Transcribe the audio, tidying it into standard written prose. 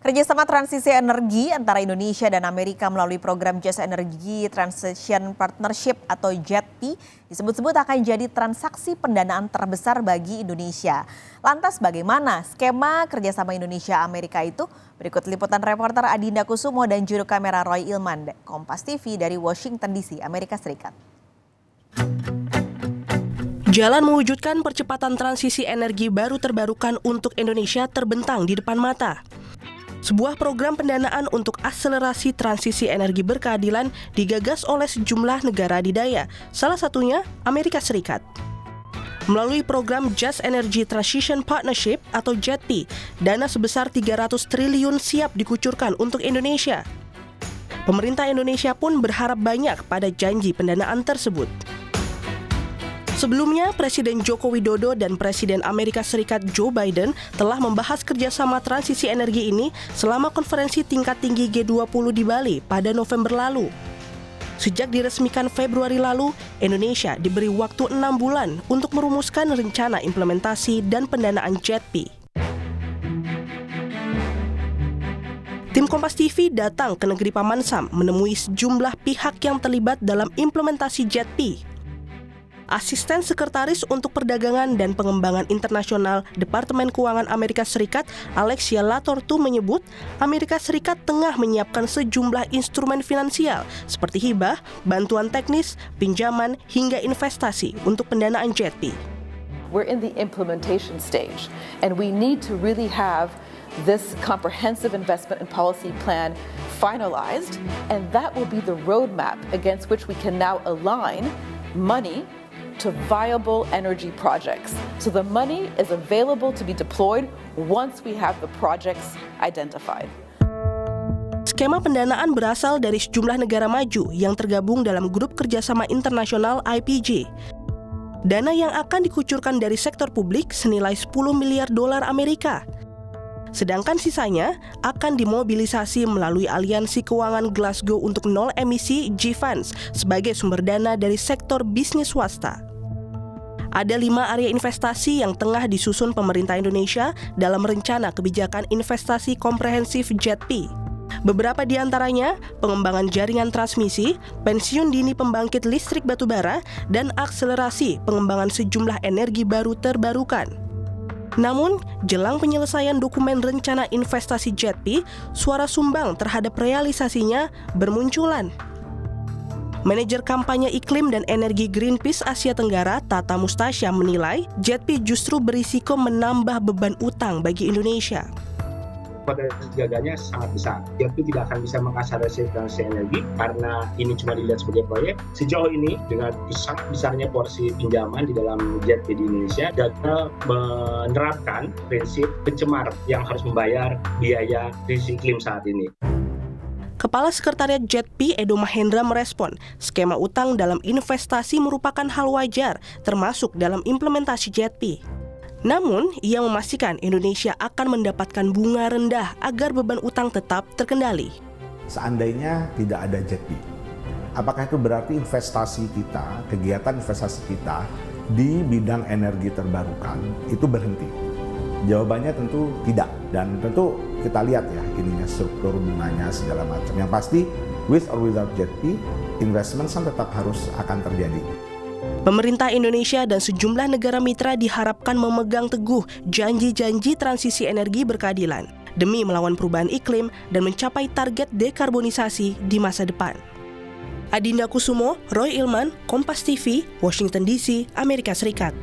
Kerjasama transisi energi antara Indonesia dan Amerika melalui program Just Energy Transition Partnership atau JETP disebut-sebut akan jadi transaksi pendanaan terbesar bagi Indonesia. Lantas bagaimana skema kerjasama Indonesia-Amerika itu? Berikut liputan reporter Adinda Kusumo dan juru kamera Roy Ilman, Kompas TV dari Washington DC, Amerika Serikat. Jalan mewujudkan percepatan transisi energi baru terbarukan untuk Indonesia terbentang di depan mata. Sebuah program pendanaan untuk akselerasi transisi energi berkeadilan digagas oleh sejumlah negara adidaya, salah satunya Amerika Serikat. Melalui program Just Energy Transition Partnership atau JETP, dana sebesar 300 triliun siap dikucurkan untuk Indonesia. Pemerintah Indonesia pun berharap banyak pada janji pendanaan tersebut. Sebelumnya, Presiden Joko Widodo dan Presiden Amerika Serikat Joe Biden telah membahas kerjasama transisi energi ini selama konferensi tingkat tinggi G20 di Bali pada November lalu. Sejak diresmikan Februari lalu, Indonesia diberi waktu 6 bulan untuk merumuskan rencana implementasi dan pendanaan JETP. Tim Kompas TV datang ke negeri Paman Sam menemui sejumlah pihak yang terlibat dalam implementasi JETP. Asisten Sekretaris untuk Perdagangan dan Pengembangan Internasional Departemen Keuangan Amerika Serikat, Alexia Latortu menyebut, Amerika Serikat tengah menyiapkan sejumlah instrumen finansial seperti hibah, bantuan teknis, pinjaman, hingga investasi untuk pendanaan JETP. We're in the implementation stage, and we need to really have this comprehensive investment and policy plan finalized, and that will be the roadmap against which we can now align money to viable energy projects. So the money is available to be deployed once we have the projects identified. Skema pendanaan berasal dari sejumlah negara maju yang tergabung dalam grup kerjasama internasional IPJ. Dana yang akan dikucurkan dari sektor publik senilai 10 miliar dolar Amerika. Sedangkan sisanya akan dimobilisasi melalui aliansi keuangan Glasgow untuk nol emisi G-Funds sebagai sumber dana dari sektor bisnis swasta. Ada 5 area investasi yang tengah disusun pemerintah Indonesia dalam rencana kebijakan investasi komprehensif JETP. Beberapa di antaranya pengembangan jaringan transmisi, pensiun dini pembangkit listrik batubara, dan akselerasi pengembangan sejumlah energi baru terbarukan. Namun, jelang penyelesaian dokumen rencana investasi JETP, suara sumbang terhadap realisasinya bermunculan. Manajer kampanye iklim dan energi Greenpeace Asia Tenggara, Tata Mustasya, menilai JETP justru berisiko menambah beban utang bagi Indonesia. Potensi gagalnya sangat besar. JETP tidak akan bisa mengakselerasi transisi energi karena ini cuma dilihat sebagai proyek. Sejauh ini dengan sangat besarnya porsi pinjaman di dalam JETP di Indonesia, gagal menerapkan prinsip pencemar yang harus membayar biaya krisis iklim saat ini. Kepala Sekretariat JETP Edo Mahendra merespon, skema utang dalam investasi merupakan hal wajar, termasuk dalam implementasi JETP. Namun, ia memastikan Indonesia akan mendapatkan bunga rendah agar beban utang tetap terkendali. Seandainya tidak ada JETP, apakah itu berarti investasi kita, kegiatan investasi kita di bidang energi terbarukan itu berhenti? Jawabannya tentu tidak, dan tentu kita lihat ya ininya struktur bunganya segala macam. Yang pasti, with or without JETP, investment tetap harus akan terjadi. Pemerintah Indonesia dan sejumlah negara mitra diharapkan memegang teguh janji-janji transisi energi berkeadilan demi melawan perubahan iklim dan mencapai target dekarbonisasi di masa depan. Adinda Kusumo, Roy Ilman, Kompas TV, Washington DC, Amerika Serikat.